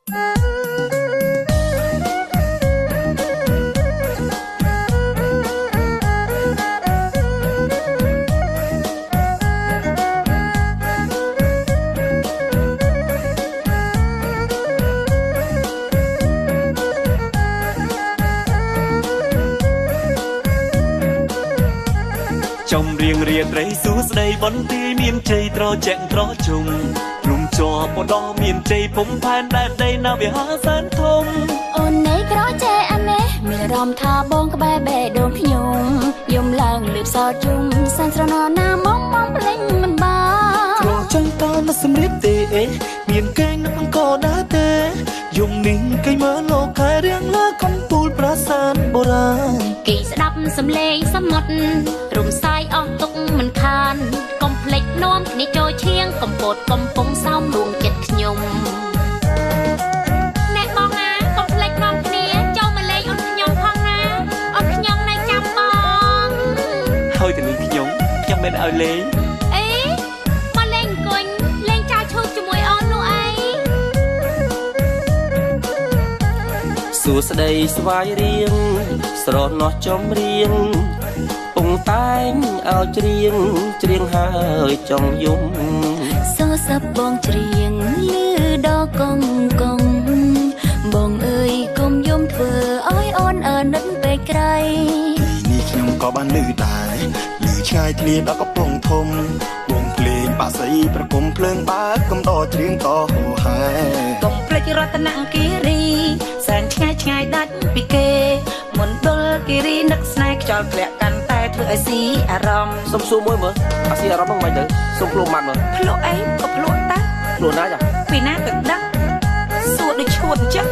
ចំរៀងរាត្រីសួស្ដីបន្ទាយមានជ័យត្រជាក់ត្រជុំរុំជាប់បដមានជ័យភុំផែនដែនដីណាវិហារសែនធំអូននៃក្រចេះអានេះមានអារម្មណ៍ថាបងក្បែរបេះដូងខ្ញុំយំឡើងលឺសោតជុំសានស្រណោណាមកភ្លេងមិនបានត្រចឹងតើមិនសម្រៀបទេមានកែងនឹងអង្គដែរទេយំនេះគេមើលលោកខែរៀងលើកំពូលប្រាសាទបុរាណគេស្ដាប់សំឡេងសមុទ្ររំសាយអស់ទុកមិនខានកុំភ្លេចនាំគ្នាចូលឈៀងកំពតកំពុងសោមរួងចិត្តខ្ញុំអ្នកបងណាកុំភ្លេចនាំគ្នាចូលមកលេងអូនខ្ញុំផងណាអូនខ្ញុំនៅចាំបងហើយទៅនឹងខ្ញុំមិនឲ្យលេងអេមកលេងអង្គុញលេងចៅឈប់ជាមួយអូននោះអីសួស្ដីស្វាយរៀងស្រណោះចំរៀងពងតែងឲ្យច្រៀងហើយចង់យំសើសបបងច្រៀងលឺដល់កងបងអើយកុំយំធ្វើឲ្យអូនអើនឹកពេកក្រៃនេះខ្ញុំក៏បានលឺដែរលឺឆ្ងាយធ្លាដល់កំពង់ធំវងភ្លេងបាសីប្រគំភ្លើងបើកកំដរច្រៀងតហូហែកុំភ្លេចរតនគិរីសែនឆ្ងាយដាច់ពីគេមណ្ឌលគិរីនឹកស្នេហ៍ខ្យល់ធ្លាក់កាន់តែធ្វើឲ្យស៊ីអារម្មណ៍សុំសួរមួយមើលអាស៊ីអារម្មណ៍ហ្នឹងមិនទៅសុំភ្លោះម៉ាត់មើលភ្លោះអីក៏ភ្លោះតាភ្លោះណាចាពីណាទៅដឹកសួរដូចឈួតអញ្ចឹង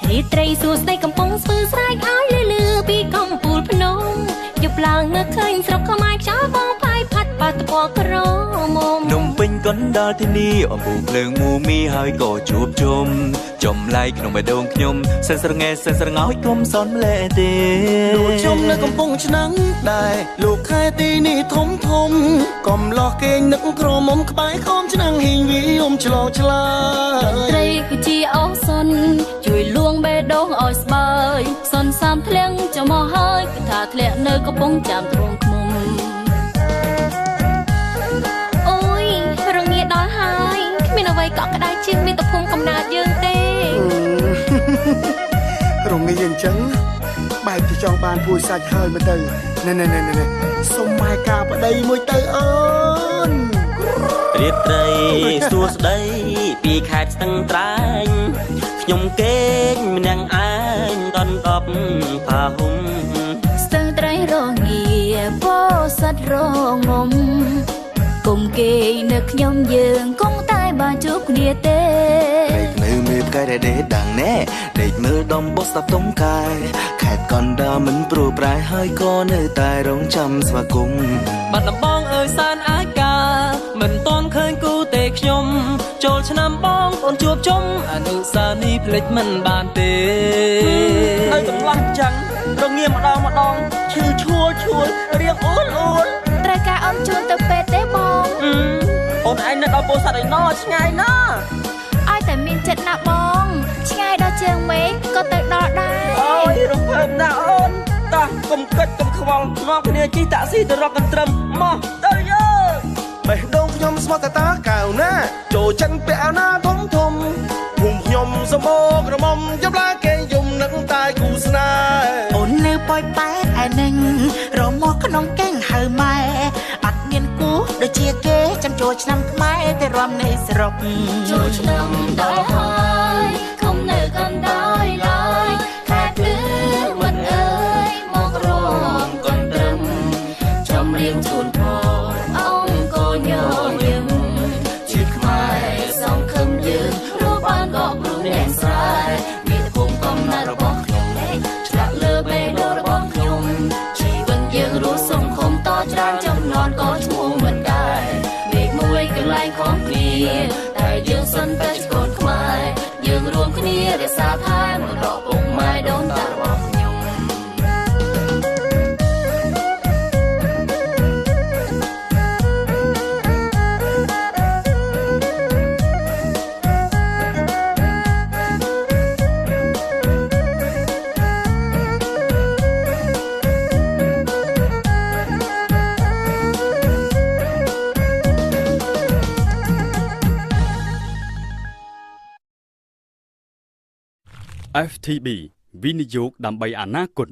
រាត្រីសួស្ដីកំពុងស្ពឺស្រែកឲ្យលឺពីកំពូលភ្នំយប់ឡើងមើលឃើញស្រុកខ្មែរខ្យល់បងផាយផាត់បាត់តពណ៌ក្រមុំនំពេញកណ្ដាលទីនេះអំពូភ្លើងមូមីហើយក៏ជួបជុំចម្លែកក្នុងបេះដូងខ្ញុំសិនស្រងែសិនស្រងោចគុំសនម្លែទេដូចខ្ញុំនៅកំពង់ឆ្នាំងដែរលោកខែទីនេះធំកំឡោះគេងនឹកក្រមុំក្បែរខំឆ្នាំងហ៊ីងវីយំឆ្លងឆ្លើយតន្ត្រីគឺជាអូសុនជួយលួងបេះដូងឲ្យស្បើយសុនសាមធ្លៀងចាំមកហើយគឺថាធ្លាក់នៅកំពង់ចាំទ្រង់ឃុំអូយរងាដល់ហើយគ្មានអ្វីកក់ក្ដៅជាងមាតុភូមិកំណើតយើងទេរងាអញ្ចឹងបែកទៅចង់បានពួយសាច់ហើយមើលទៅណែសុំម៉ែការប្តីមួយទៅអូនរាត្រីសួស្ដីពីខេត្តស្ទឹងត្រែងខ្ញុំគេងម្នាក់ឯងដនដប់ផាហុំស្ទឹងត្រែងរងាពោសិតរងំគុំគេនៅខ្ញុំយើងគង់តែបានជួបគ្នាទេនៅមើលផ្កាយដែលដាំងណែដេកមើលដំបោះស្ដាប់តុំកាយខេត្តកណ្ដាលមិនព្រោះប្រែហើយក៏នៅតែរងចាំស្វាគមន៍បាត់ដំបងអើយសានអាកាមិនតន់ឃើញគូទេខ្ញុំចូលឆ្នាំបងអូនជួបជុំអនុស្សាវរីយ៍ភ្លេចមិនបានទេនៅកន្លះចឹងរងាម្ដងឈឺឈួលរៀងអូនត្រូវការអូនជួនទៅពេទ្យទេបងអូនឯងនៅដល់ពោធិ៍សាត់ឯណោះឆ្ងាយណាស់ឲ្យតែមានចិត្តណាបងឆ្ងាយដល់ជើងមេឃក៏ទៅដល់ដែរអូយរំភើបណាស់អូនតោះកុំកិច្ចកុំខ្វល់នាំគ្នាជិះតាក់ស៊ីទៅរកកន្ទ្រឹមមកទៅយើងបេះដូងខ្ញុំស្មោះតាកៅណាចូលចិនពាក់អាណាធំភូមិខ្ញុំសមោក្រមុំចាប់ឡាគេយំនឹងតែគូស្នេហ៍អូននៅប៉ោយប៉ែតឯនឹងរមកក្នុងកេងហៅម៉ែអត់មានគូដូចជាគេចាំចូលឆ្នាំខ្មែរតែរំនៃស្រុកចូលឆ្នាំដល់ហើយខំនៅកណ្ដាលឡើយខែភ្លឺមិនអើយមករំកន្ទ្រឹមចំរៀងជូនផងអង្គញញឹមជាខ្មែរសងខឹមយើងរកបានក៏ព្រោះអ្នកស្រែមានភូមិកំណើតរបស់ខ្ញុំឆ្លាក់លើបេះដូងរបស់ខ្ញុំជីវិតយើងរស់សង្គមតច្រើនចំណន់ក៏ឈ្មោះមិនដែរមេឃមួយកន្លែងខំគ្នាតែយើងសន្តែកូនខ្មែរយើងរួមគ្នា រក្សាថែមរកពុកម៉ែដូនតារបស់ខ្ញុំ FTB វិនិយោគដើម្បីអនាគត